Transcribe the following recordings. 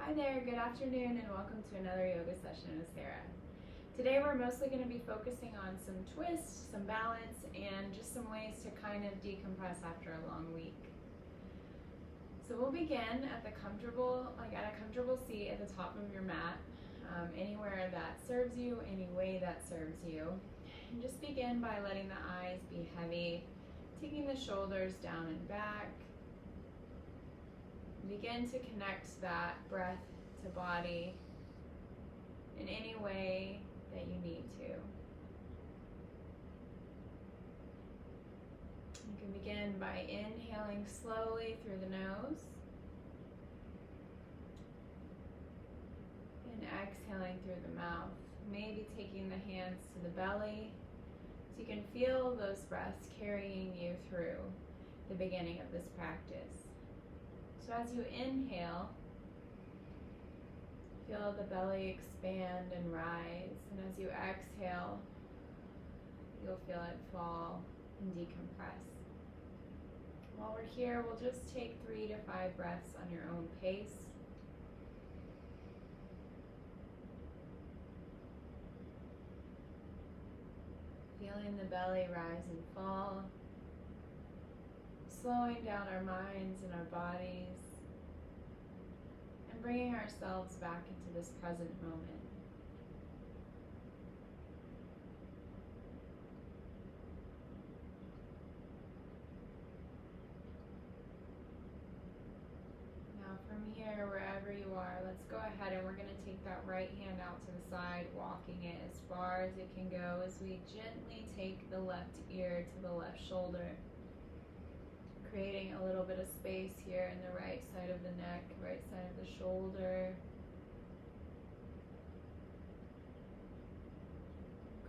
Hi there, good afternoon, and welcome to another yoga session with Sarah. Today we're mostly going to be focusing on some twists, some balance, and just some ways to kind of decompress after a long week. So we'll begin at a comfortable seat at the top of your mat, anywhere that serves you, any way that serves you. And just begin by letting the eyes be heavy, taking the shoulders down and back. Begin to connect that breath to body in any way that you need to. You can begin by inhaling slowly through the nose and exhaling through the mouth, maybe taking the hands to the belly so you can feel those breaths carrying you through the beginning of this practice. So as you inhale, feel the belly expand and rise, and as you exhale, you'll feel it fall and decompress. While we're here, we'll just take 3 to 5 breaths on your own pace. Feeling the belly rise and fall, slowing down our minds and our bodies, and bringing ourselves back into this present moment. Now from here, wherever you are, let's go ahead and we're going to take that right hand out to the side, walking it as far as it can go as we gently take the left ear to the left shoulder, creating a little bit of space here in the right side of the neck, right side of the shoulder.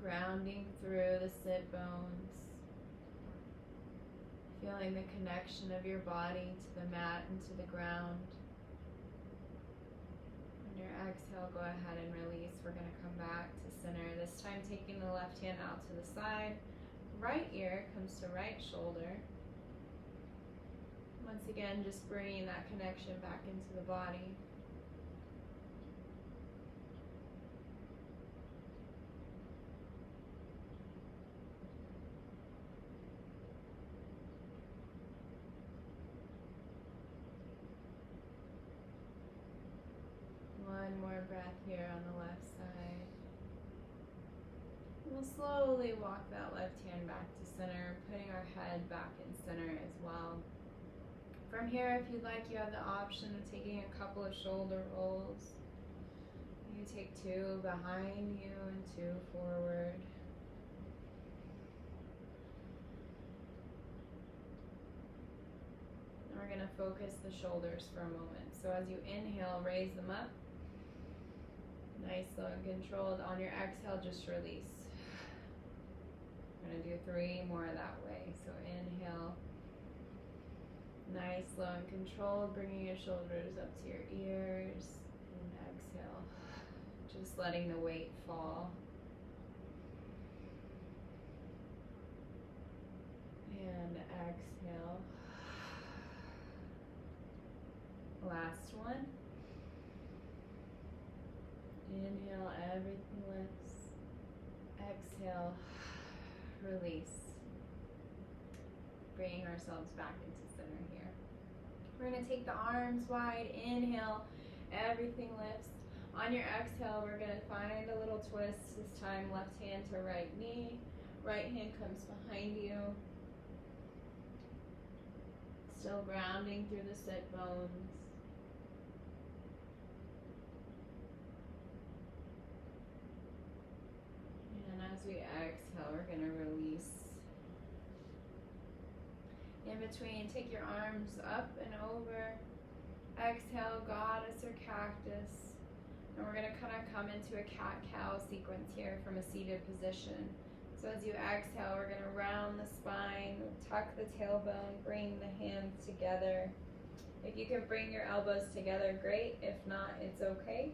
Grounding through the sit bones. Feeling the connection of your body to the mat and to the ground. On your exhale, go ahead and release. We're going to come back to center. This time taking the left hand out to the side. Right ear comes to right shoulder. Once again, just bringing that connection back into the body. One more breath here on the left side. We'll slowly walk that left hand back to center, putting our head back in center as well. From here, if you'd like, you have the option of taking a couple of shoulder rolls. You take 2 behind you and 2 forward. And we're going to focus the shoulders for a moment. So as you inhale, raise them up. Nice, slow and controlled. On your exhale, just release. We're going to do 3 more that way. So inhale. Nice, slow and controlled, bringing your shoulders up to your ears, and exhale, just letting the weight fall. And exhale. Last one. Inhale, everything lifts. Exhale, release. Bringing ourselves back into center here. We're going to take the arms wide. Inhale, everything lifts. On your exhale, we're going to find a little twist. This time, left hand to right knee. Right hand comes behind you. Still grounding through the sit bones. And as we exhale, we're going to release. In between, take your arms up and over. Exhale, goddess or cactus. And we're going to kind of come into a cat-cow sequence here from a seated position. So as you exhale, we're going to round the spine, tuck the tailbone, bring the hands together. If you can bring your elbows together, great. If not, it's okay.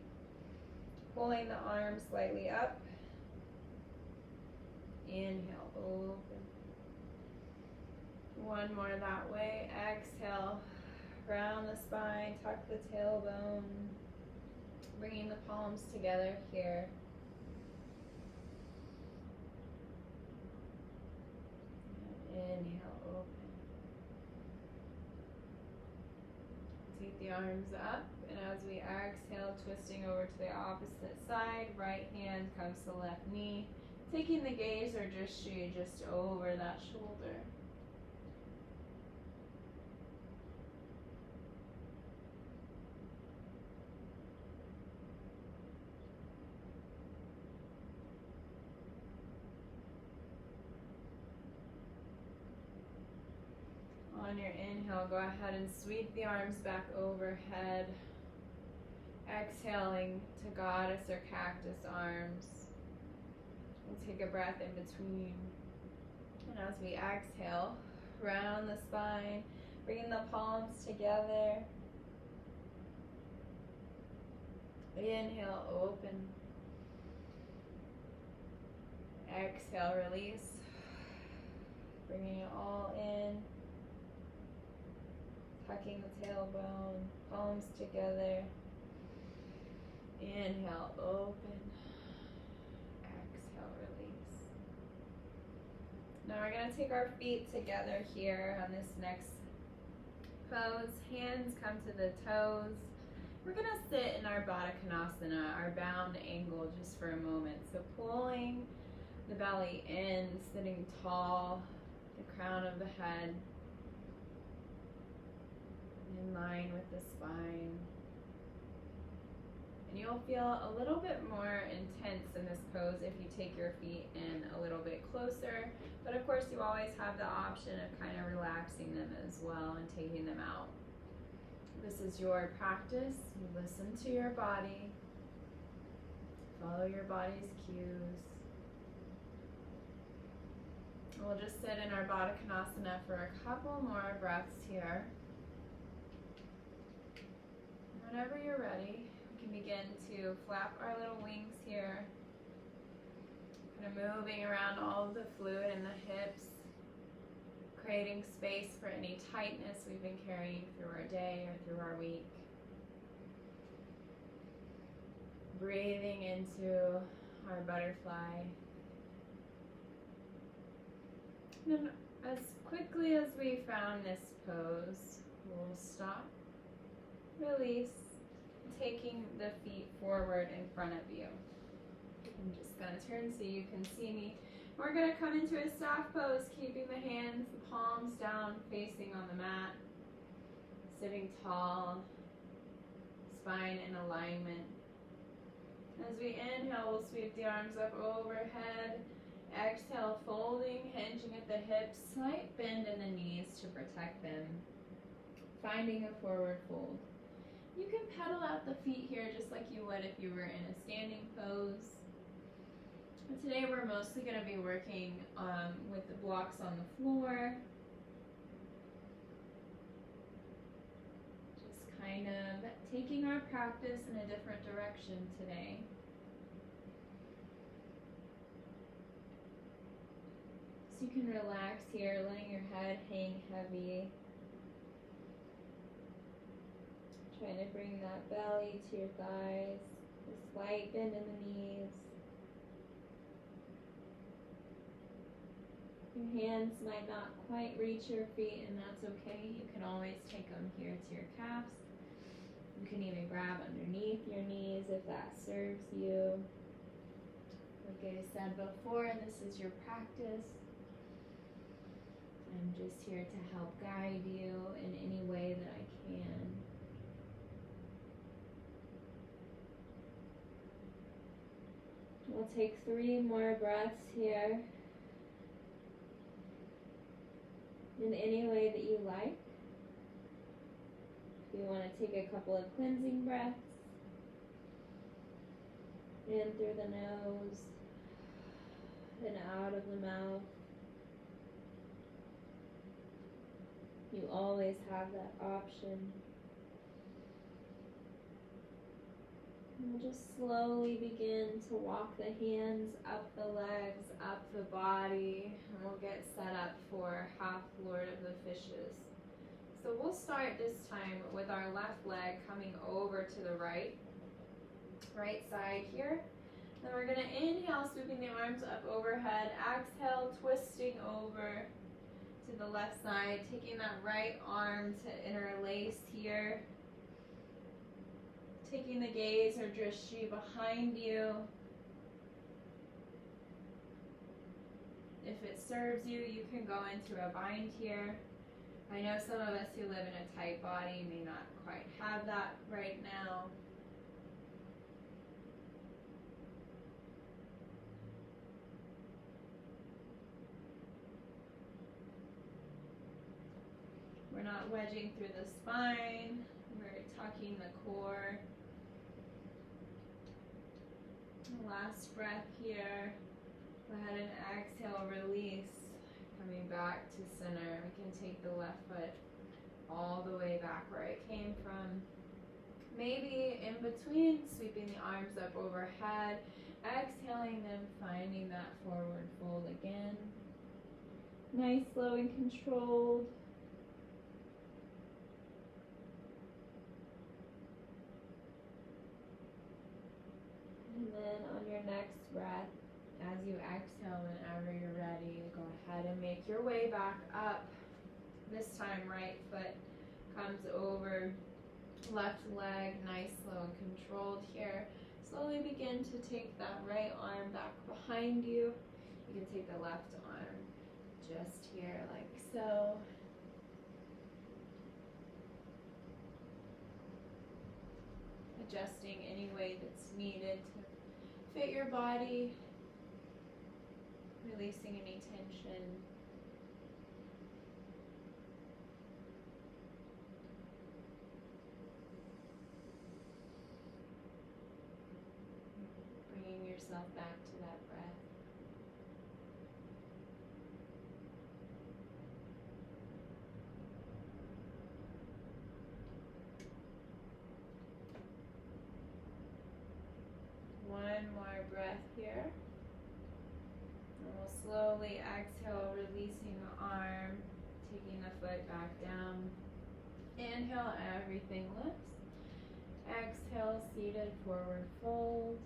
Pulling the arms slightly up. Inhale, open. One more that way. Exhale, round the spine, tuck the tailbone. Bringing the palms together here. Inhale, open. Take the arms up, and as we exhale, twisting over to the opposite side, right hand comes to left knee, taking the gaze or drishti just over that shoulder. On your inhale, go ahead and sweep the arms back overhead. Exhaling to goddess or cactus arms. We'll take a breath in between. And as we exhale, round the spine, bringing the palms together. Inhale, open. Exhale, release. Bringing it all in. Tucking the tailbone, palms together. Inhale, open. Exhale, release. Now we're going to take our feet together here on this next pose. Hands come to the toes. We're going to sit in our Baddha Konasana, our bound angle, just for a moment. So pulling the belly in, sitting tall, the crown of the head in line with the spine. And you'll feel a little bit more intense in this pose if you take your feet in a little bit closer. But of course, you always have the option of kind of relaxing them as well and taking them out. This is your practice. You listen to your body. Follow your body's cues. We'll just sit in our Baddha Konasana for a couple more breaths here. Whenever you're ready, we can begin to flap our little wings here. Kind of moving around all of the fluid in the hips, creating space for any tightness we've been carrying through our day or through our week. Breathing into our butterfly. And then as quickly as we found this pose, we'll stop. Release, taking the feet forward in front of you. I'm just going to turn so you can see me. We're going to come into a staff pose, keeping the hands, the palms down, facing on the mat. Sitting tall, spine in alignment. As we inhale, we'll sweep the arms up overhead. Exhale, folding, hinging at the hips, slight bend in the knees to protect them. Finding a forward fold. You can pedal out the feet here just like you would if you were in a standing pose. But today we're mostly going to be working with the blocks on the floor. Just kind of taking our practice in a different direction today. So you can relax here, letting your head hang heavy. Trying to bring that belly to your thighs, a slight bend in the knees. Your hands might not quite reach your feet, and that's okay. You can always take them here to your calves. You can even grab underneath your knees if that serves you. Like I said before, this is your practice. I'm just here to help guide you in any way that I can. We'll take 3 more breaths here. In any way that you like. If you want to take a couple of cleansing breaths. In through the nose and out of the mouth. You always have that option. We'll just slowly begin to walk the hands up the legs, up the body, and we'll get set up for half Lord of the Fishes. So we'll start this time with our left leg coming over to the right. right side here. Then we're gonna inhale, sweeping the arms up overhead. Exhale, twisting over to the left side, taking that right arm to interlace here. Taking the gaze or drishti behind you. If it serves you, you can go into a bind here. I know some of us who live in a tight body may not quite have that right now. We're not wedging through the spine. We're tucking the core. Last breath here. Go ahead and exhale, release. Coming back to center. We can take the left foot all the way back where it came from. Maybe in between, sweeping the arms up overhead. Exhaling them, finding that forward fold again. Nice, slow, and controlled. And then on your next breath, as you exhale, whenever you're ready, go ahead and make your way back up. This time, right foot comes over, left leg, nice, slow, and controlled here. Slowly begin to take that right arm back behind you. You can take the left arm just here, like so. Adjusting any way that's needed to fit your body. Releasing any tension. Bringing yourself back to that breath. One more breath here. And we'll slowly exhale, releasing the arm, taking the foot back down. Inhale, everything lifts. Exhale, seated forward fold.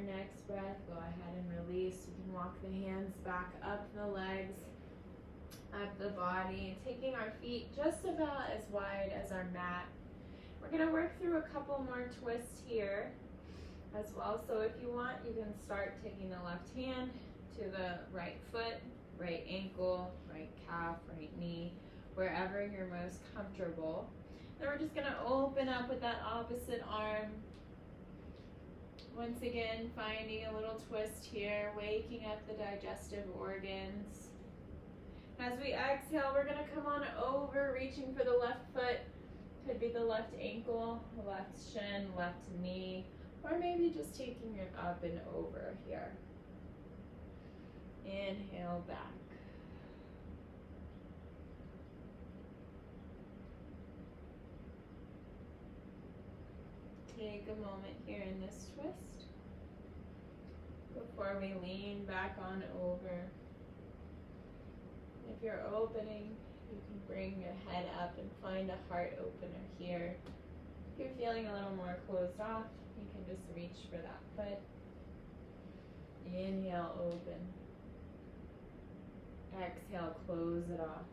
Next breath, go ahead and release. You can walk the hands back up the legs, up the body, taking our feet just about as wide as our mat. We're going to work through a couple more twists here as well. So if you want, you can start taking the left hand to the right foot, right ankle, right calf, right knee, wherever you're most comfortable. Then we're just going to open up with that opposite arm. Once again, finding a little twist here, waking up the digestive organs. As we exhale, we're going to come on over, reaching for the left foot. Could be the left ankle, left shin, left knee, or maybe just taking it up and over here. Inhale back. Take a moment here in this twist before we lean back on over. If you're opening, you can bring your head up and find a heart opener here. If you're feeling a little more closed off, you can just reach for that foot. Inhale, open. Exhale, close it off.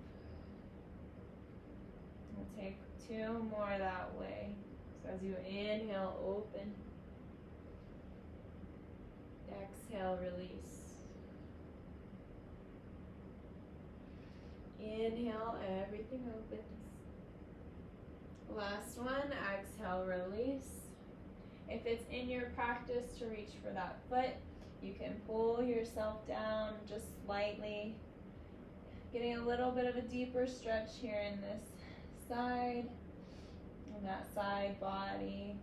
We'll take two more that way. So as you inhale, open. Exhale, release. Inhale, everything opens. Last one, exhale, release. If it's in your practice to reach for that foot, you can pull yourself down just slightly. Getting a little bit of a deeper stretch here in this side. And that side body.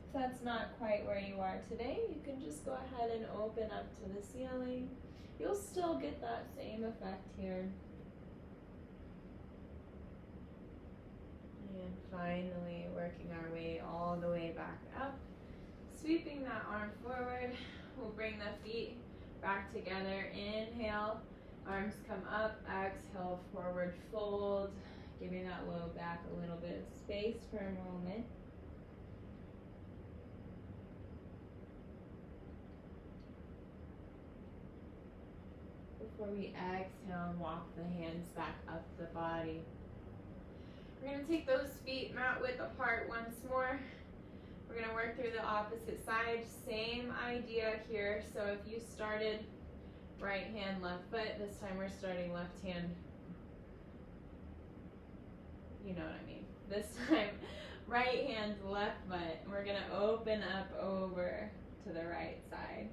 If that's not quite where you are today, you can just go ahead and open up to the ceiling. You'll still get that same effect here. And finally, working our way all the way back up. Sweeping that arm forward, we'll bring the feet back together. Inhale, arms come up. Exhale, forward fold, giving that low back a little bit of space for a moment. Before we exhale and walk the hands back up the body. We're going to take those feet mat width apart once more. We're going to work through the opposite side. Same idea here. So if you started right hand, left foot, this time we're starting left hand. You know what I mean. This time, right hand, left foot. We're going to open up over to the right side.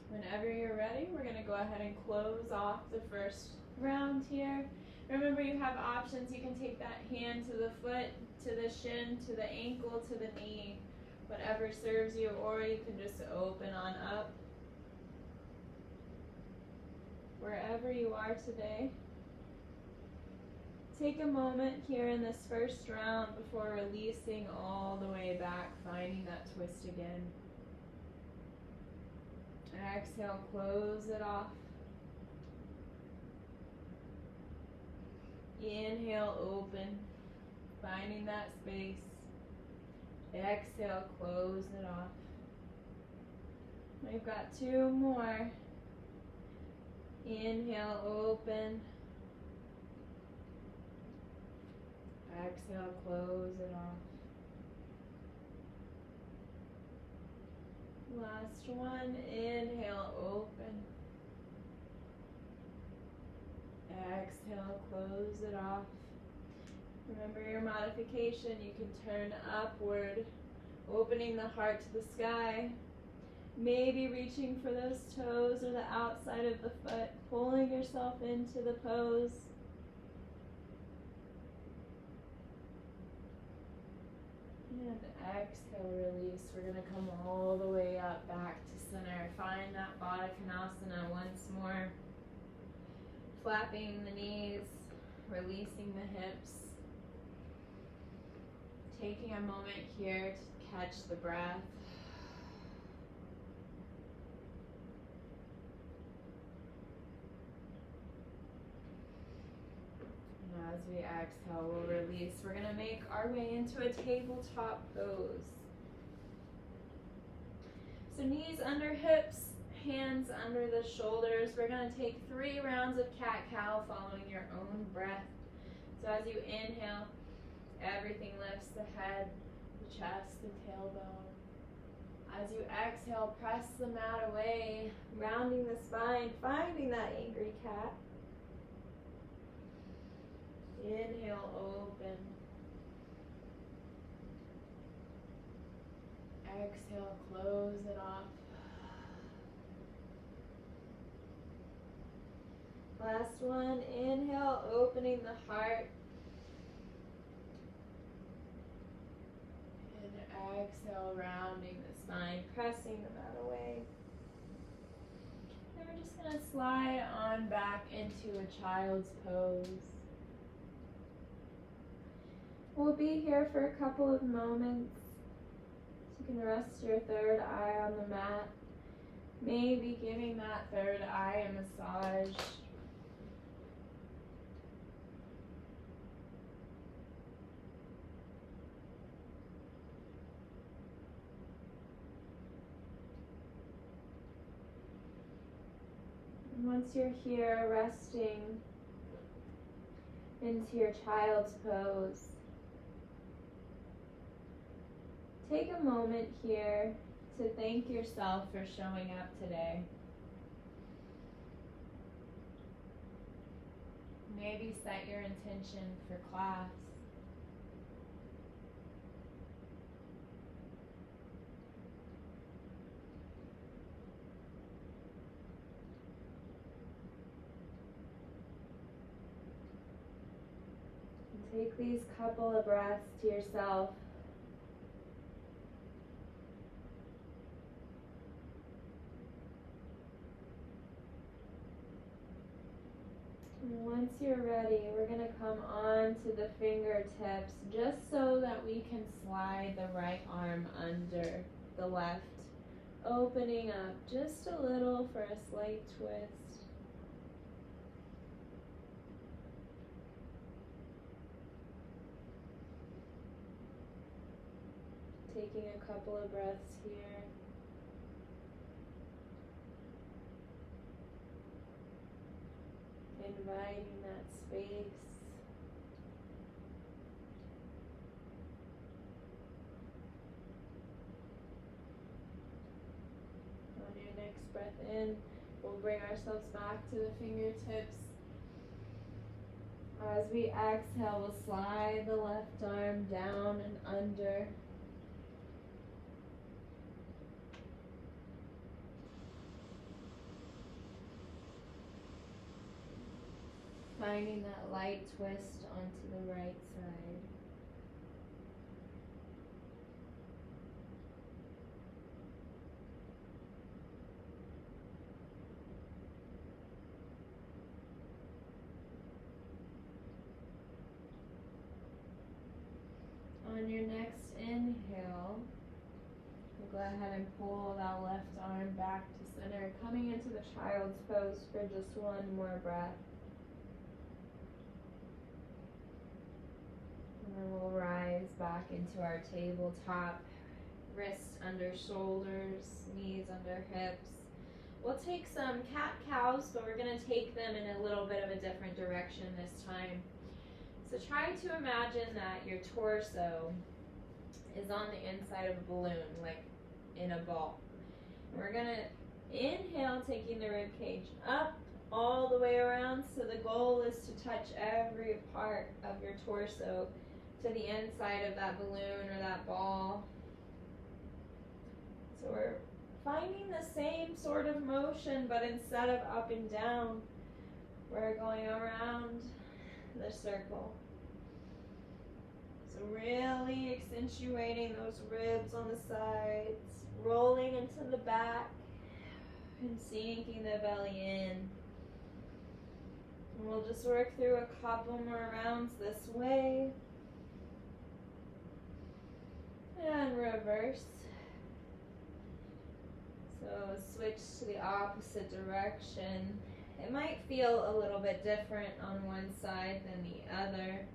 Whenever you're ready, we're going to go ahead and close off the first round here. Remember, you have options. You can take that hand to the foot, to the shin, to the ankle, to the knee, whatever serves you, or you can just open on up. Wherever you are today. Take a moment here in this first round before releasing all the way back, finding that twist again. Exhale, close it off. Inhale, open, finding that space. Exhale, close it off. We've got two more. Inhale, open. Exhale, close it off. Last one, inhale, open. Exhale, close it off. Remember your modification, you can turn upward, opening the heart to the sky. Maybe reaching for those toes or the outside of the foot, pulling yourself into the pose. And exhale, release. We're going to come all the way up back to center. Find that Baddha Konasana once more. Flapping the knees, releasing the hips. Taking a moment here to catch the breath. And as we exhale, we'll release. We're going to make our way into a tabletop pose. So knees under hips, hands under the shoulders. We're going to take 3 rounds of cat-cow following your own breath. So as you inhale, everything lifts: the head, the chest, the tailbone. As you exhale, press the mat away, rounding the spine, finding that angry cat. Inhale, open. Exhale, close it off. Last one, inhale, opening the heart. And exhale, rounding the spine, pressing the mat away. And we're just going to slide on back into a child's pose. We'll be here for a couple of moments. You can rest your third eye on the mat. Maybe giving that third eye a massage. And once you're here, resting into your child's pose. Take a moment here to thank yourself for showing up today. Maybe set your intention for class. Take these couple of breaths to yourself. And once you're ready, we're going to come on to the fingertips just so that we can slide the right arm under the left, opening up just a little for a slight twist. Taking a couple of breaths here. Inviting that space. On your next breath in, we'll bring ourselves back to the fingertips. As we exhale, we'll slide the left arm down and under. Finding that light twist onto the right side. On your next inhale, we'll go ahead and pull that left arm back to center, coming into the child's pose for just one more breath. And then we'll rise back into our tabletop, wrists under shoulders, knees under hips. We'll take some cat-cows, but we're going to take them in a little bit of a different direction this time. So try to imagine that your torso is on the inside of a balloon, like in a ball. And we're going to inhale, taking the rib cage up all the way around. So the goal is to touch every part of your torso to the inside of that balloon or that ball. So we're finding the same sort of motion, but instead of up and down, we're going around the circle. So really accentuating those ribs on the sides, rolling into the back and sinking the belly in. And we'll just work through a couple more rounds this way. And reverse. So switch to the opposite direction. It might feel a little bit different on one side than the other.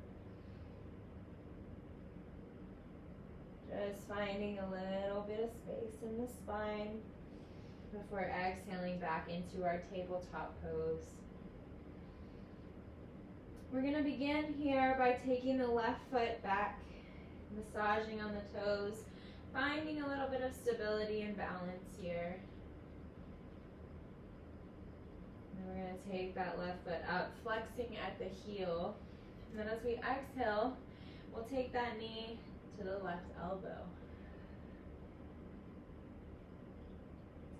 Just finding a little bit of space in the spine before exhaling back into our tabletop pose. We're going to begin here by taking the left foot back, massaging on the toes, finding a little bit of stability and balance here. And we're going to take that left foot up, flexing at the heel. And then as we exhale, we'll take that knee to the left elbow.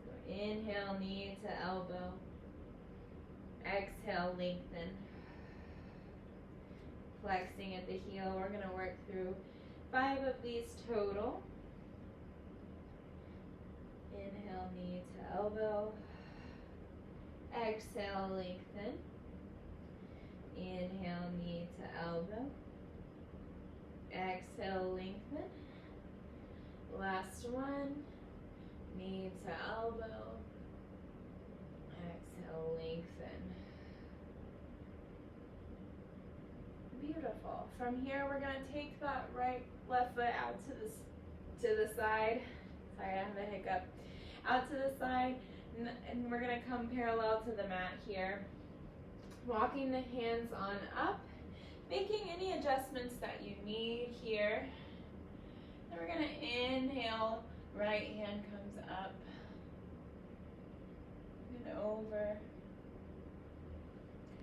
So inhale, knee to elbow. Exhale, lengthen. Flexing at the heel. We're going to work through 5 of these total. Inhale, knee to elbow. Exhale, lengthen. Inhale, knee to elbow. Exhale, lengthen. Last one. Knee to elbow. Exhale, lengthen. Beautiful. From here, we're going to take that left foot out to the side. Sorry, I have a hiccup. Out to the side, and we're going to come parallel to the mat here. Walking the hands on up, making any adjustments that you need here. Then we're going to inhale, right hand comes up and over.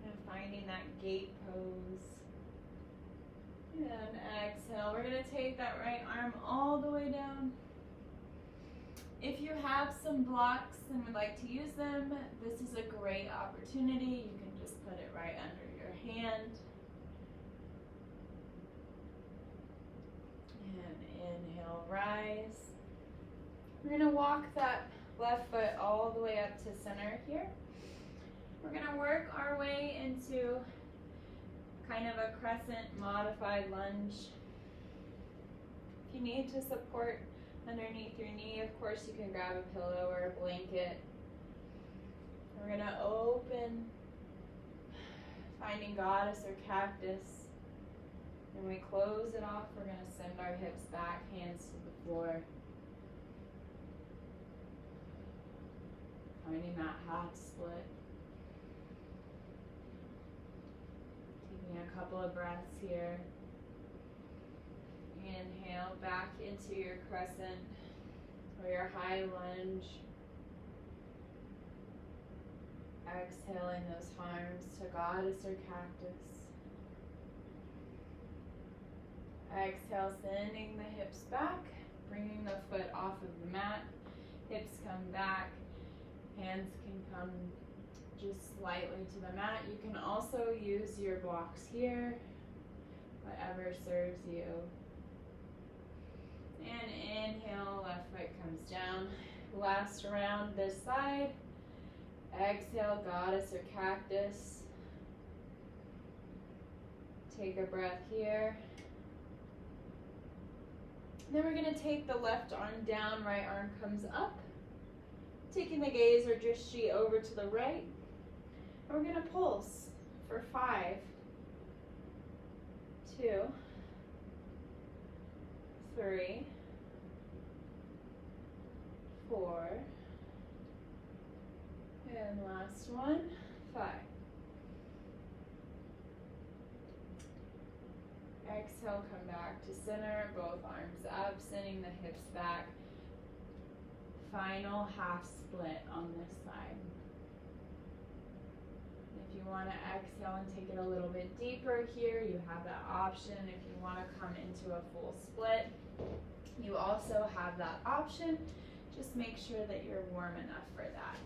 Kind of finding that gate pose. And exhale. We're going to take that right arm all the way down. If you have some blocks and would like to use them, this is a great opportunity. You can just put it right under your hand. Inhale, rise. We're going to walk that left foot all the way up to center here. We're going to work our way into kind of a crescent modified lunge. If you need to support underneath your knee, of course you can grab a pillow or a blanket. We're going to open, finding goddess or cactus. When we close it off, we're going to send our hips back, hands to the floor. Finding that half split. Taking a couple of breaths here. Inhale back into your crescent or your high lunge. Exhaling those arms to goddess or cactus. Exhale, sending the hips back, bringing the foot off of the mat. Hips come back, hands can come just slightly to the mat. You can also use your blocks here, whatever serves you. And inhale, left foot comes down. Last round this side. Exhale, goddess or cactus. Take a breath here. Then we're going to take the left arm down, right arm comes up. Taking the gaze or drishti over to the right. And we're going to pulse for 5, 2, 3, 4, and last one, 5. Exhale, come back to center, both arms up, sending the hips back. Final half split on this side. If you want to exhale and take it a little bit deeper here, you have that option. If you want to come into a full split, you also have that option. Just make sure that you're warm enough for that.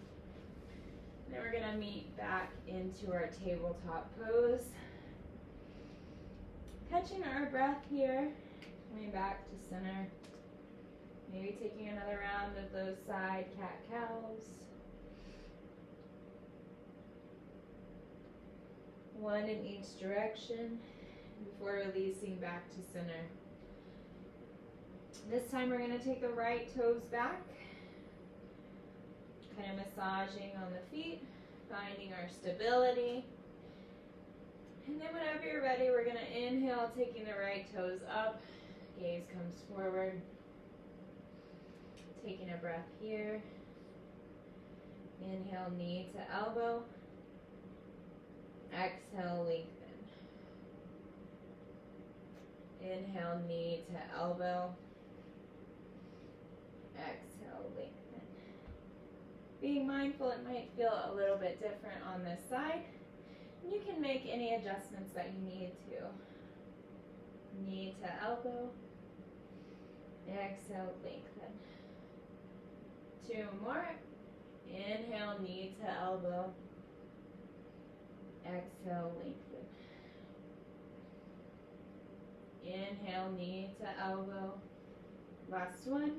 Then we're going to meet back into our tabletop pose. Catching our breath here, coming back to center. Maybe taking another round of those side cat-cows. One in each direction before releasing back to center. This time we're going to take the right toes back, kind of massaging on the feet, finding our stability. And then whenever you're ready, we're going to inhale, taking the right toes up, gaze comes forward. Taking a breath here. Inhale, knee to elbow. Exhale, lengthen. Inhale, knee to elbow. Exhale, lengthen. Being mindful, it might feel a little bit different on this side. You can make any adjustments that you need to. Knee to elbow. Exhale, lengthen. 2 more. Inhale, knee to elbow. Exhale, lengthen. Inhale, knee to elbow. Last one.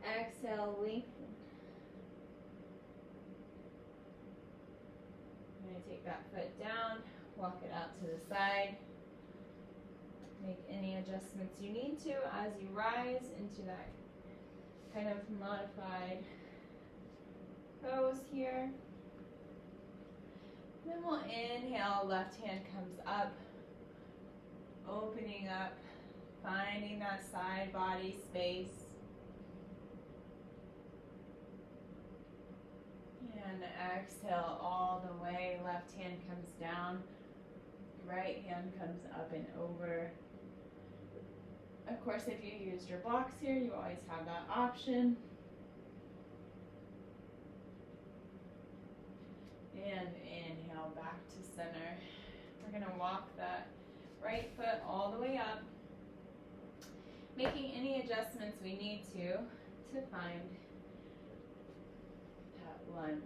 Exhale, lengthen. I'm going to take that foot down, walk it out to the side. Make any adjustments you need to as you rise into that kind of modified pose here. Then we'll inhale, left hand comes up, opening up, finding that side body space. And exhale all the way, left hand comes down, right hand comes up and over. Of course, if you used your blocks here, you always have that option. And inhale back to center. We're going to walk that right foot all the way up, making any adjustments we need to find that lunge.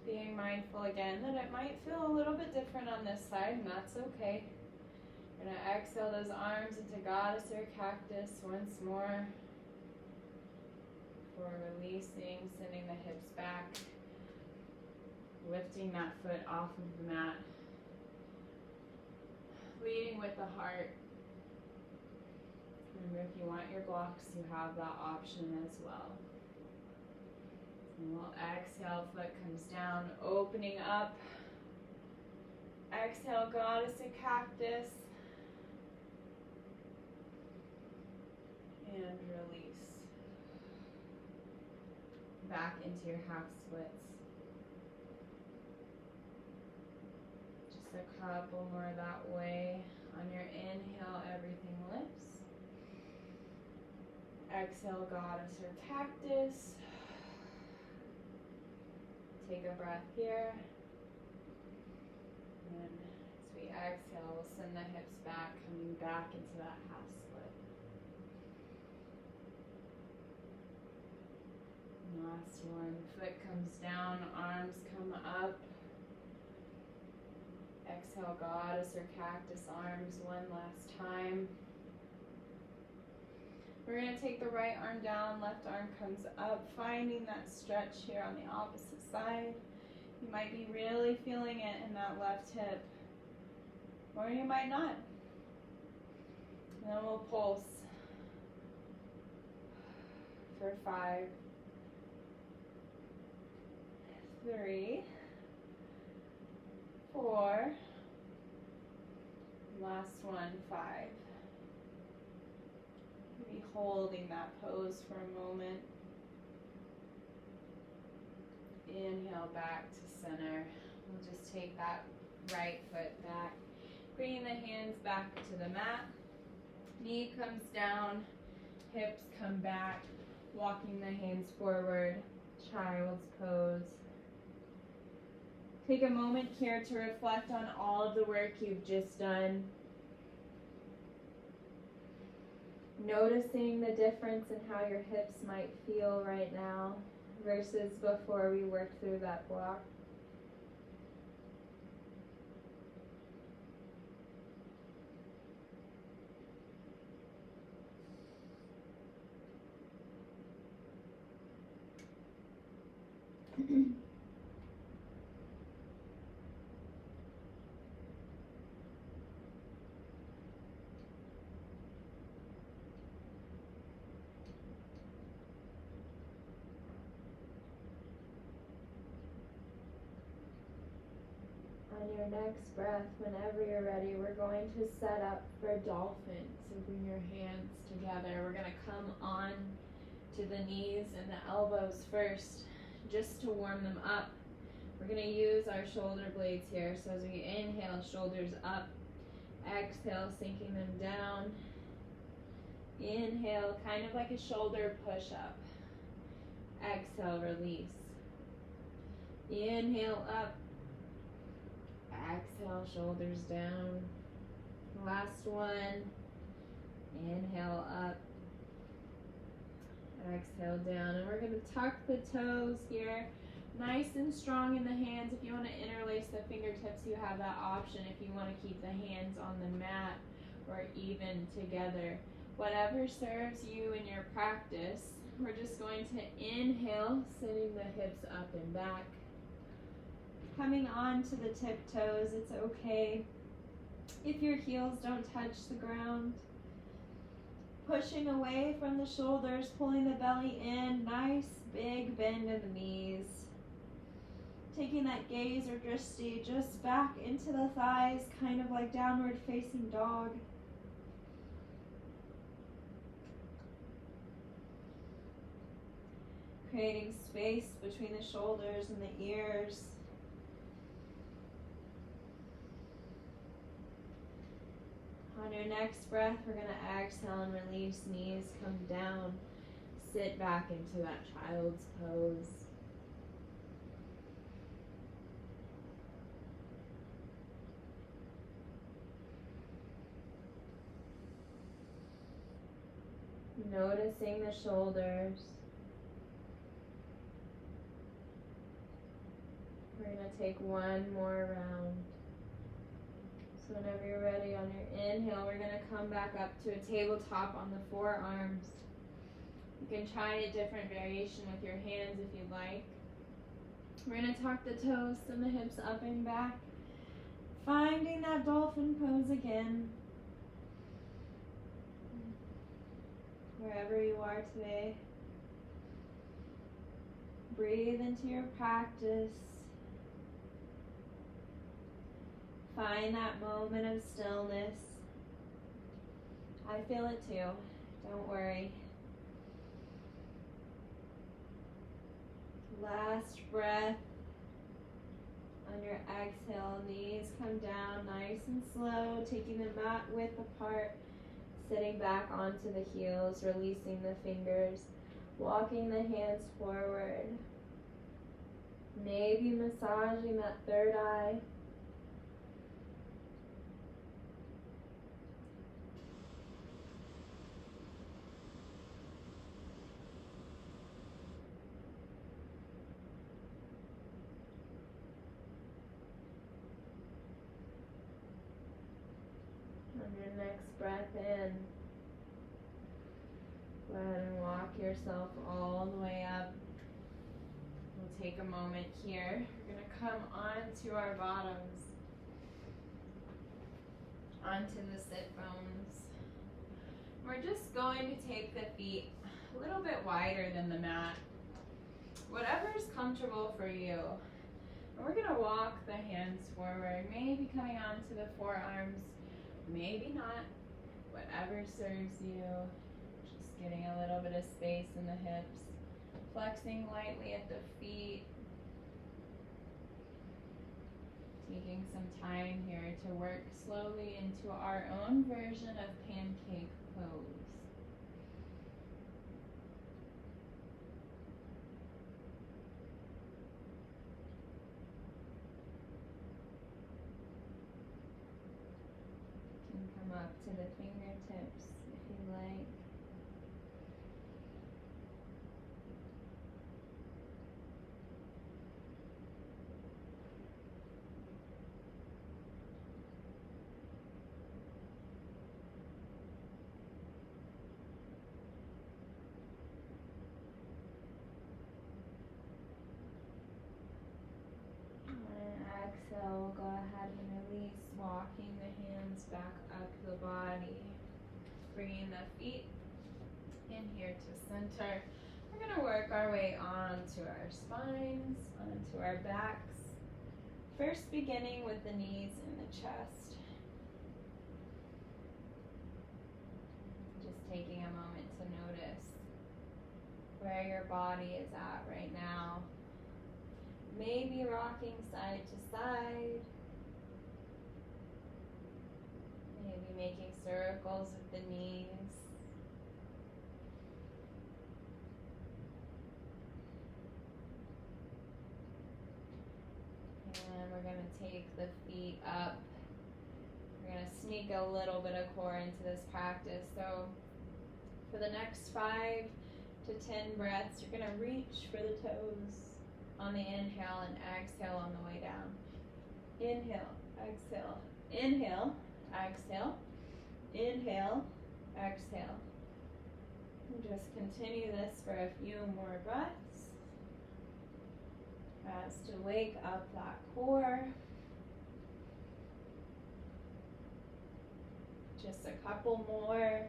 Being mindful again that it might feel a little bit different on this side, and that's okay. We're going to exhale those arms into goddess or cactus once more. For releasing, sending the hips back, lifting that foot off of the mat. Leading with the heart. Remember, if you want your blocks, you have that option as well. And we'll exhale, foot comes down, opening up. Exhale, goddess and cactus. And release. Back into your half splits. Just a couple more that way. On your inhale, everything lifts. Exhale, goddess or cactus. Take a breath here. And as we exhale, we'll send the hips back, coming back into that half split. And last one, foot comes down, arms come up. Exhale, goddess or cactus arms one last time. We're going to take the right arm down, left arm comes up, finding that stretch here on the opposite side. You might be really feeling it in that left hip, or you might not. And then we'll pulse for 5, 3, 4, last one, 5. Be holding that pose for a moment. Inhale back to center. We'll just take that right foot back. Bringing the hands back to the mat. Knee comes down, hips come back. Walking the hands forward, child's pose. Take a moment here to reflect on all of the work you've just done. Noticing the difference in how your hips might feel right now versus before we worked through that block. On your next breath, whenever you're ready, we're going to set up for dolphin. So bring your hands together. We're going to come on to the knees and the elbows first, just to warm them up. We're going to use our shoulder blades here. So as we inhale, shoulders up. Exhale, sinking them down. Inhale, kind of like a shoulder push-up. Exhale, release. Inhale, up. Exhale, shoulders down. Last one. Inhale, up. Exhale, down. And we're going to tuck the toes here. Nice and strong in the hands. If you want to interlace the fingertips, you have that option. If you want to keep the hands on the mat or even together. Whatever serves you in your practice. We're just going to inhale, sending the hips up and back. Coming on to the tiptoes, it's okay if your heels don't touch the ground. Pushing away from the shoulders, pulling the belly in, nice big bend in the knees. Taking that gaze or drishti just back into the thighs, kind of like downward facing dog. Creating space between the shoulders and the ears. On your next breath, we're going to exhale and release, knees come down. Sit back into that child's pose. Noticing the shoulders. We're going to take one more round. So whenever you're ready on your inhale, we're going to come back up to a tabletop on the forearms. You can try a different variation with your hands if you'd like. We're going to tuck the toes and the hips up and back. Finding that dolphin pose again. Wherever you are today. Breathe into your practice. Find that moment of stillness. I feel it too. Don't worry. Last breath. On your exhale, knees come down nice and slow, taking the mat width apart, sitting back onto the heels, releasing the fingers, walking the hands forward. Maybe massaging that third eye. On your next breath in, go ahead and walk yourself all the way up. We'll take a moment here. We're going to come onto our bottoms, onto the sit bones. We're just going to take the feet a little bit wider than the mat, whatever is comfortable for you. And we're going to walk the hands forward, maybe coming onto the forearms, maybe not, whatever serves you. Just getting a little bit of space in the hips, flexing lightly at the feet. Taking some time here to work slowly into our own version of pancake pose. You can come up to the fingertips if you like. Exhale, go ahead and release, walking the hands back up the body. Bringing the feet in here to center. We're going to work our way onto our spines, onto our backs. First beginning with the knees and the chest. Just taking a moment to notice where your body is at right now. Maybe rocking side to side. Maybe making circles with the knees. And we're going to take the feet up. We're going to sneak a little bit of core into this practice. So for the next 5 to 10 breaths, you're going to reach for the toes on the inhale and exhale on the way down. Inhale, exhale, inhale, exhale, inhale, exhale. And just continue this for a few more breaths as to wake up that core. Just a couple more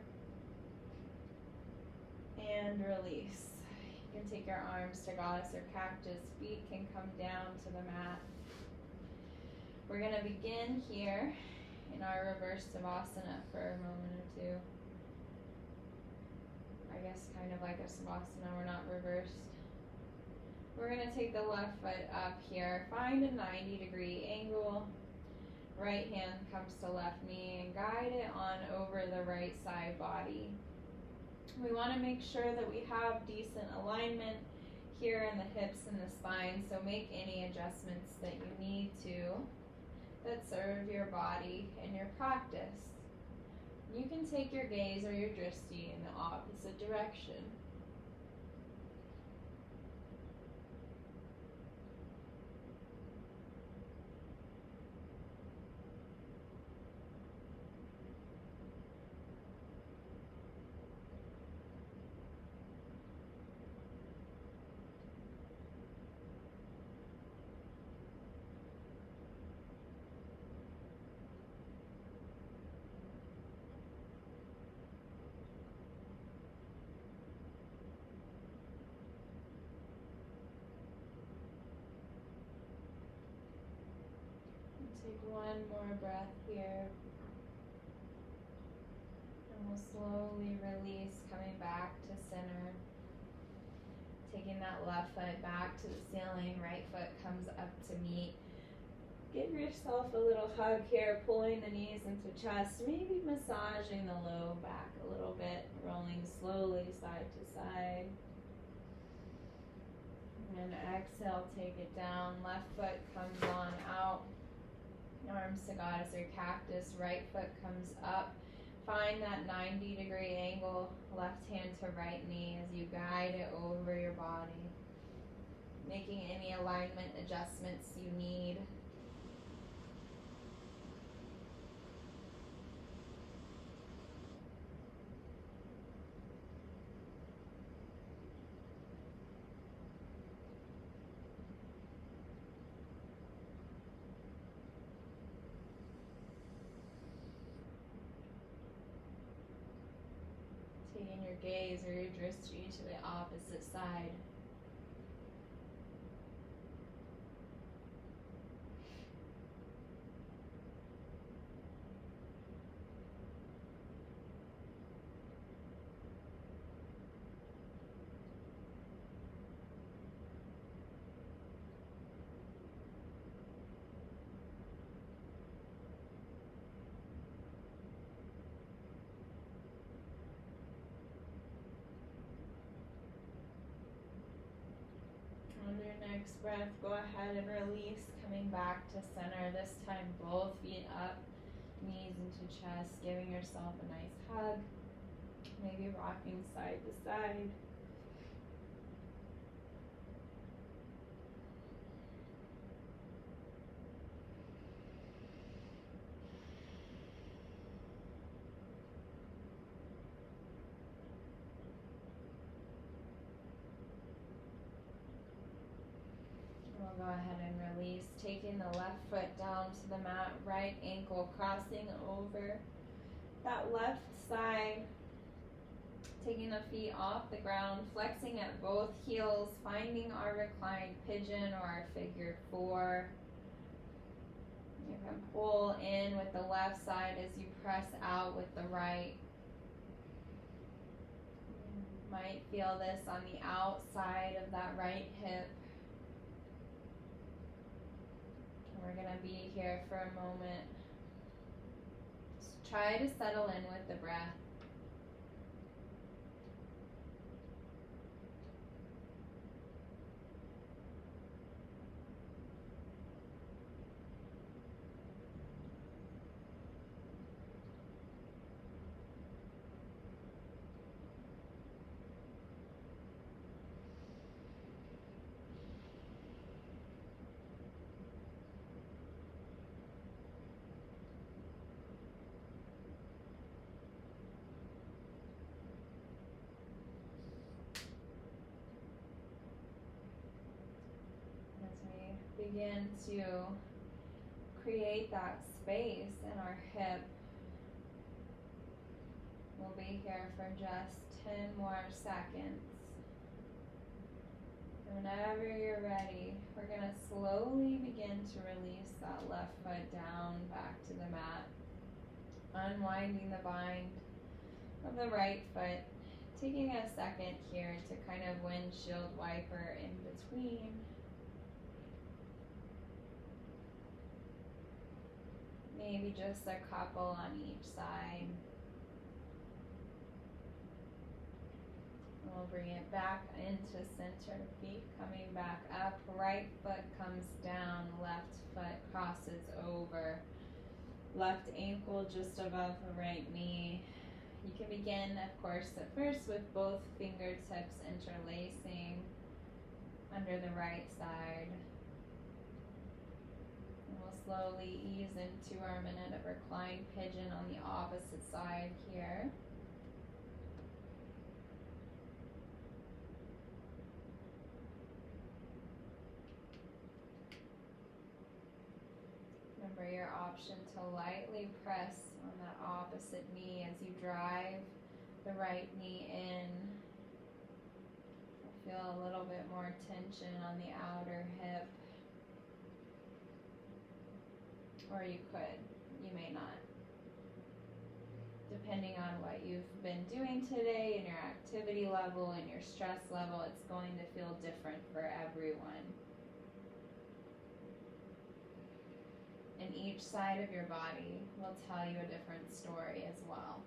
and release. You can take your arms to goddess or cactus. Feet can come down to the mat. We're going to begin here in our reverse savasana for a moment or two. I guess kind of like a savasana, we're not reversed. We're going to take the left foot up here. Find a 90-degree angle. Right hand comes to left knee and guide it on over the right side body. We want to make sure that we have decent alignment here in the hips and the spine, so make any adjustments that you need to that serve your body and your practice. You can take your gaze or your drishti in the opposite direction. One more breath here. And we'll slowly release, coming back to center. Taking that left foot back to the ceiling, right foot comes up to meet. Give yourself a little hug here, pulling the knees into chest, maybe massaging the low back a little bit, rolling slowly side to side. And exhale, take it down. Left foot comes on out. Arms to goddess or cactus. Right foot comes up. Find that 90-degree angle. Left hand to right knee as you guide it over your body. Making any alignment adjustments you need. Taking your gaze or your drishti to the opposite side. On your next breath, go ahead and release, coming back to center. This time, both feet up, knees into chest, giving yourself a nice hug. Maybe rocking side to side. We'll go ahead and release, taking the left foot down to the mat, right ankle crossing over that left side, taking the feet off the ground, flexing at both heels, finding our reclined pigeon or our figure four. You can pull in with the left side as you press out with the right. You might feel this on the outside of that right hip. We're going to be here for a moment. Just try to settle in with the breath. Begin to create that space in our hip. We'll be here for just 10 more seconds. Whenever you're ready, we're going to slowly begin to release that left foot down back to the mat. Unwinding the bind of the right foot. Taking a second here to kind of windshield wiper in between. Maybe just a couple on each side. We'll bring it back into center, feet coming back up. Right foot comes down, left foot crosses over. Left ankle just above the right knee. You can begin, of course, at first with both fingertips interlacing under the right side. Slowly ease into our minute of reclined pigeon on the opposite side here. Remember your option to lightly press on that opposite knee as you drive the right knee in. Feel a little bit more tension on the outer hip. or you could. You may not. Depending on what you've been doing today and your activity level and your stress level, it's going to feel different for everyone. And each side of your body will tell you a different story as well.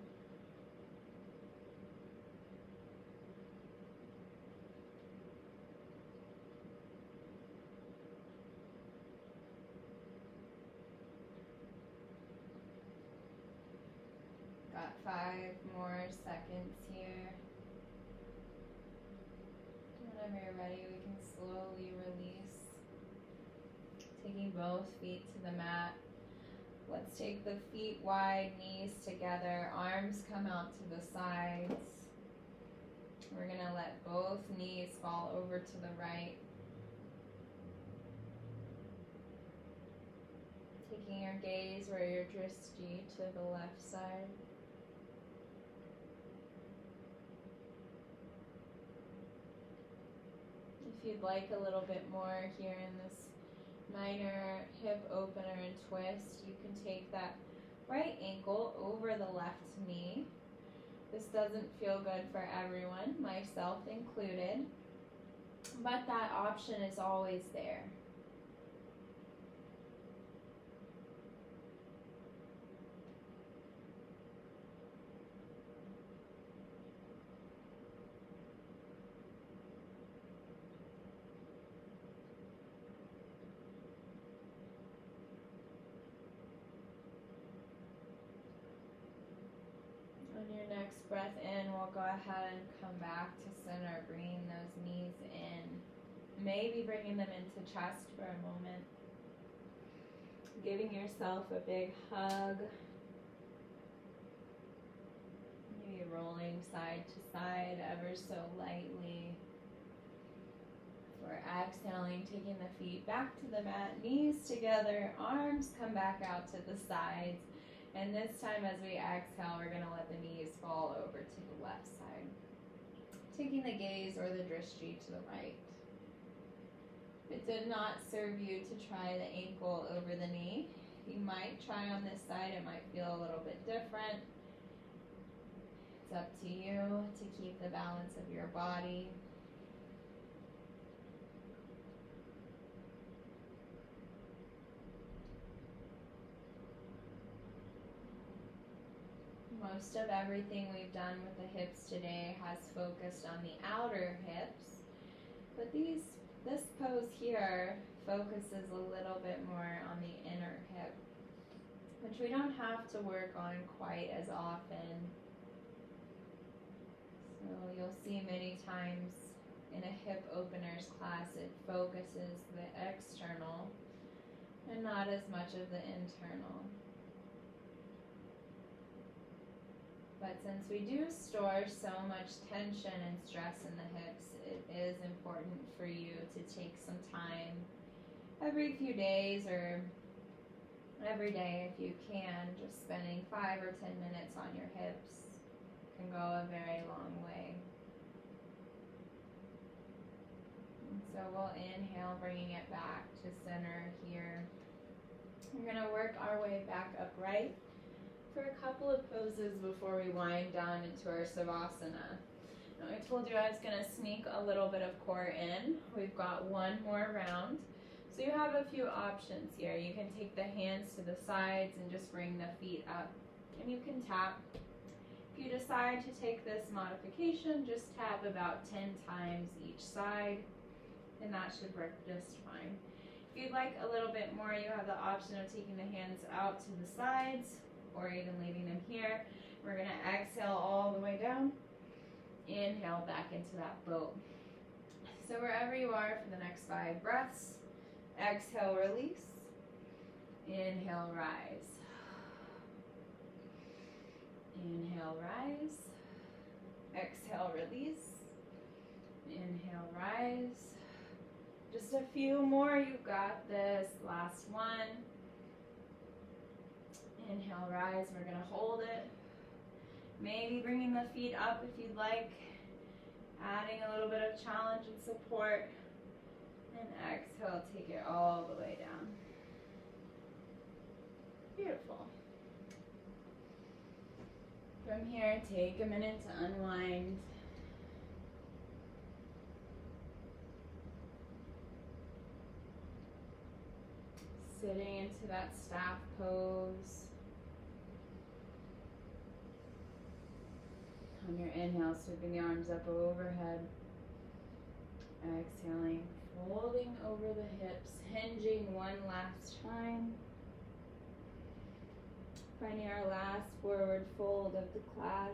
Got 5 more seconds here. Whenever you're ready, we can slowly release. Taking both feet to the mat. Let's take the feet wide, knees together, arms come out to the sides. We're going to let both knees fall over to the right. Taking your gaze where your drishti to the left side. If you'd like a little bit more here in this minor hip opener and twist, you can take that right ankle over the left knee. This doesn't feel good for everyone, myself included, but that option is always there. On your next breath in, we'll go ahead and come back to center, bringing those knees in. Maybe bringing them into chest for a moment. Giving yourself a big hug. Maybe rolling side to side ever so lightly. We're exhaling, taking the feet back to the mat, knees together, arms come back out to the sides. And this time as we exhale, we're going to let the knees fall over to the left side. Taking the gaze or the drishti to the right. If it did not serve you to try the ankle over the knee, you might try on this side. It might feel a little bit different. It's up to you to keep the balance of your body. Most of everything we've done with the hips today has focused on the outer hips, but this pose here focuses a little bit more on the inner hip, which we don't have to work on quite as often. So you'll see many times in a hip openers class it focuses the external and not as much of the internal. But since we do store so much tension and stress in the hips, it is important for you to take some time every few days or every day if you can. Just spending 5 or 10 minutes on your hips can go a very long way. And so we'll inhale, bringing it back to center here. We're going to work our way back upright for a couple of poses before we wind down into our Savasana. Now, I told you I was going to sneak a little bit of core in. We've got one more round. So you have a few options here. You can take the hands to the sides and just bring the feet up. And you can tap. If you decide to take this modification, just tap about 10 times each side, and that should work just fine. If you'd like a little bit more, you have the option of taking the hands out to the sides, or even leaving them here. We're going to exhale all the way down. Inhale back into that boat. So wherever you are for the next 5 breaths, exhale, release. Inhale, rise. Inhale, rise. Exhale, release. Inhale, rise. Just a few more. You got this. Last one. Inhale, rise. We're going to hold it. Maybe bringing the feet up if you'd like. Adding a little bit of challenge and support. And exhale, take it all the way down. Beautiful. From here, take a minute to unwind. Sitting into that staff pose. On your inhale, sweeping the arms up overhead. Exhaling, folding over the hips, hinging one last time. Finding our last forward fold of the class.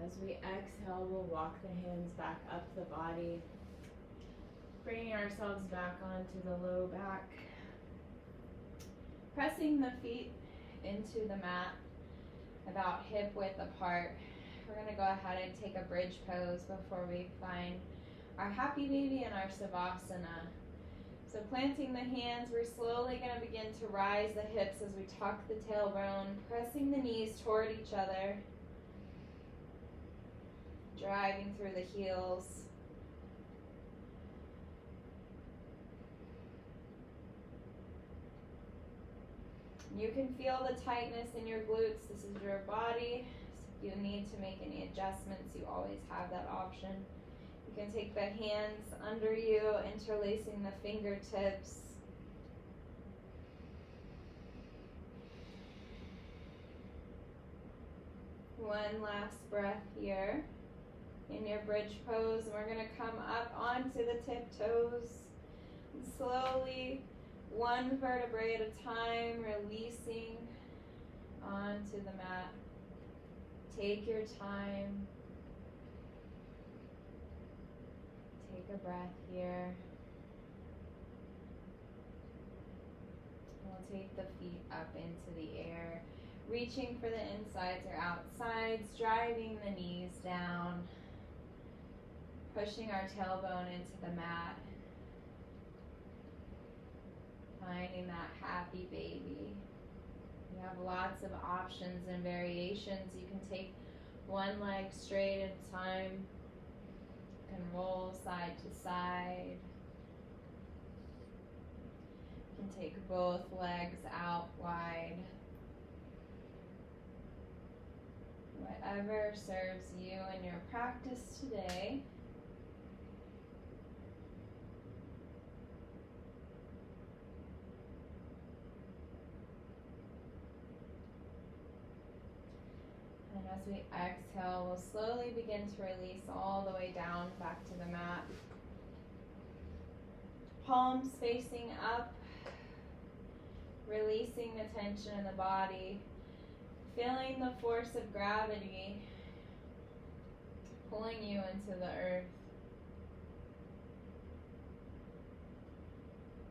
As we exhale, we'll walk the hands back up the body, bringing ourselves back onto the low back. Pressing the feet into the mat, about hip width apart. We're going to go ahead and take a bridge pose before we find our happy baby and our savasana. So planting the hands, we're slowly going to begin to rise the hips as we tuck the tailbone, pressing the knees toward each other. Driving through the heels. You can feel the tightness in your glutes. This is your body. So if you need to make any adjustments, you always have that option. You can take the hands under you, interlacing the fingertips. One last breath here in your bridge pose, and we're going to come up onto the tiptoes and slowly, one vertebrae at a time, releasing onto the mat. Take your time. Take a breath here. We'll take the feet up into the air, reaching for the insides or outsides, driving the knees down. Pushing our tailbone into the mat. Finding that happy baby. You have lots of options and variations. You can take one leg straight at a time. You can roll side to side. You can take both legs out wide. Whatever serves you in your practice today. And as we exhale, we'll slowly begin to release all the way down back to the mat. Palms facing up, releasing the tension in the body, feeling the force of gravity pulling you into the earth.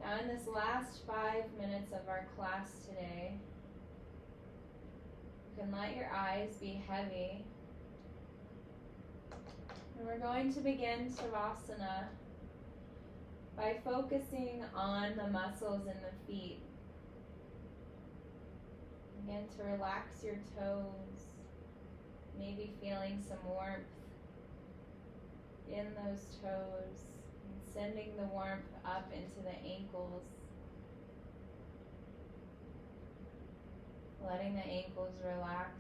Now in this last 5 minutes of our class today, you can let your eyes be heavy. And we're going to begin Savasana by focusing on the muscles in the feet. Begin to relax your toes, maybe feeling some warmth in those toes, and sending the warmth up into the ankles. Letting the ankles relax.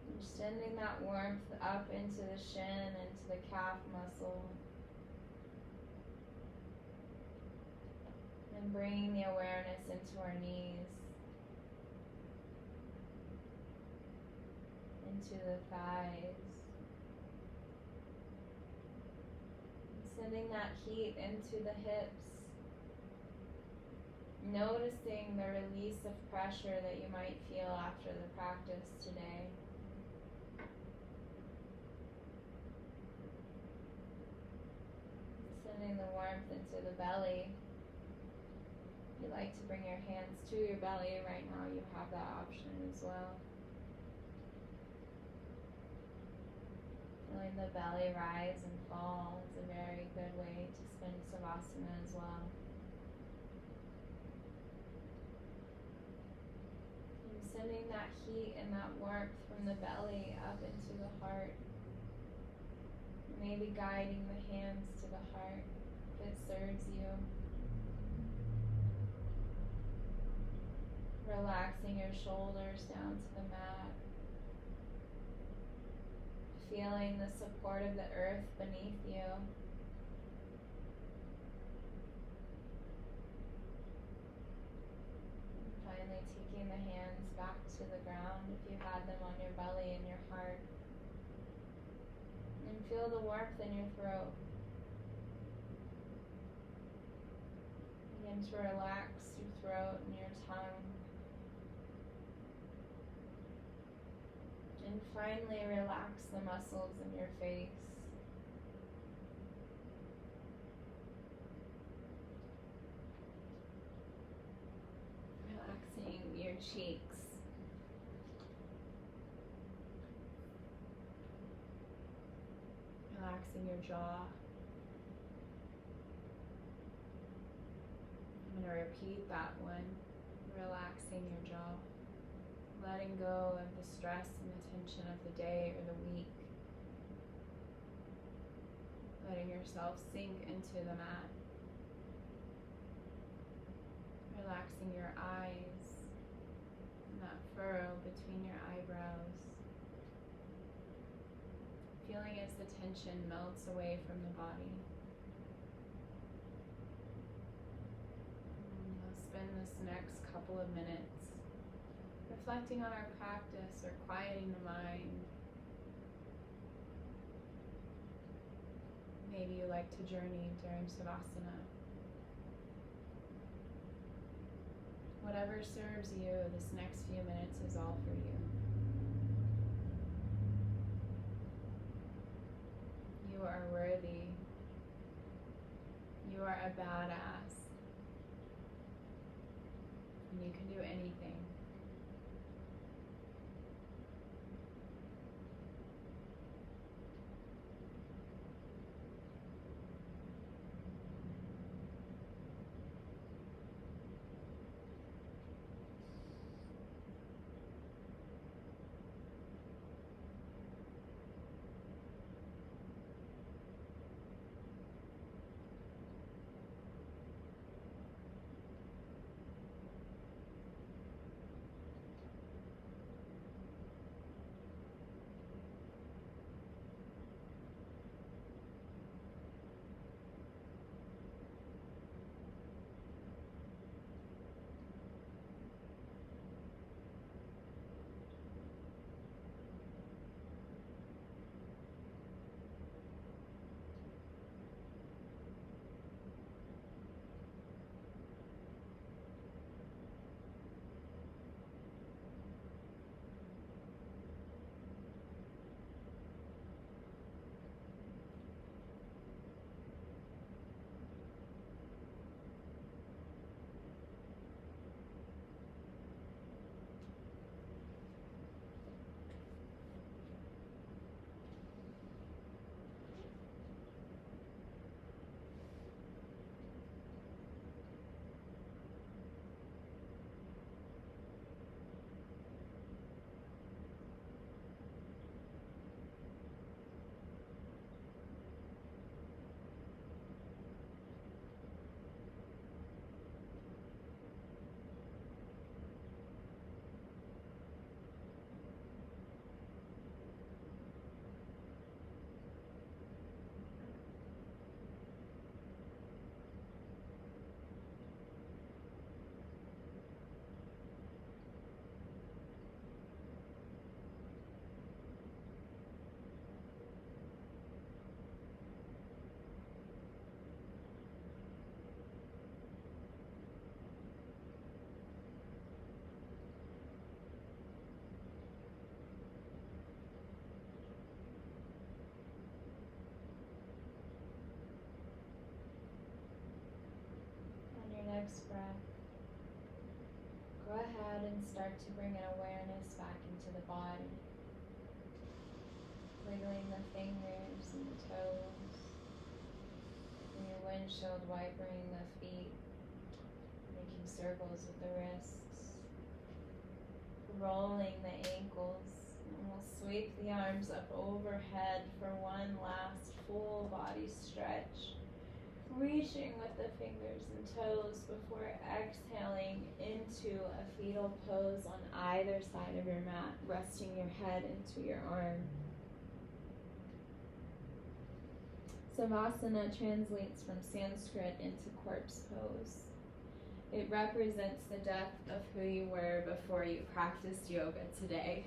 And sending that warmth up into the shin, into the calf muscle. And bringing the awareness into our knees. Into the thighs. And sending that heat into the hips. Noticing the release of pressure that you might feel after the practice today. Sending the warmth into the belly. If you like to bring your hands to your belly right now, you have that option as well. Feeling the belly rise and fall is a very good way to spin Savasana as well. sending that heat and that warmth from the belly up into the heart. Maybe guiding the hands to the heart if it serves you. Relaxing your shoulders down to the mat. Feeling the support of the earth beneath you. And finally taking the hands back to the ground if you had them on your belly and your heart. And feel the warmth in your throat. Begin to relax your throat and your tongue. And finally relax the muscles in your face. Relaxing your cheeks. Relaxing your jaw. I'm going to repeat that one. Relaxing your jaw. Letting go of the stress and the tension of the day or the week. Letting yourself sink into the mat. Relaxing your eyes and that furrow between your eyebrows. Feeling as the tension melts away from the body. And we'll spend this next couple of minutes reflecting on our practice or quieting the mind. Maybe you like to journey during Savasana. Whatever serves you, this next few minutes is all for you. You are worthy. You are a badass. And you can do anything. Next breath, go ahead and start to bring an awareness back into the body. Wiggling the fingers and the toes. And your windshield wipering the feet. Making circles with the wrists. rolling the ankles. And we'll sweep the arms up overhead for one last full body stretch. Reaching with the fingers and toes before exhaling into a fetal pose on either side of your mat, resting your head into your arm. Savasana translates from Sanskrit into corpse pose. It represents the depth of who you were before you practiced yoga today.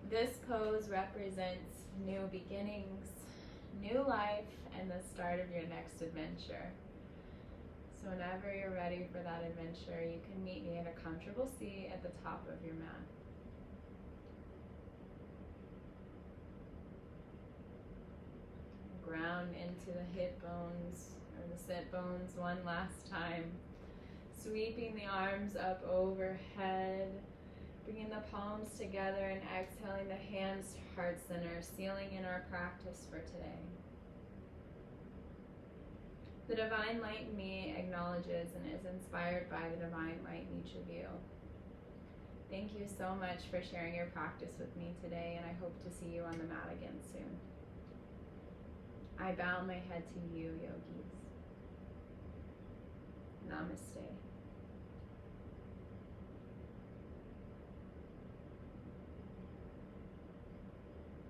This pose represents new beginnings, new life, and the start of your next adventure. So whenever you're ready for that adventure, you can meet me in a comfortable seat at the top of your mat. Ground into the hip bones or the sit bones one last time. Sweeping the arms up overhead, bringing the palms together and exhaling the hands to heart center, sealing in our practice for today. The divine light in me acknowledges and is inspired by the divine light in each of you. Thank you so much for sharing your practice with me today, and I hope to see you on the mat again soon. I bow my head to you, yogis. Namaste.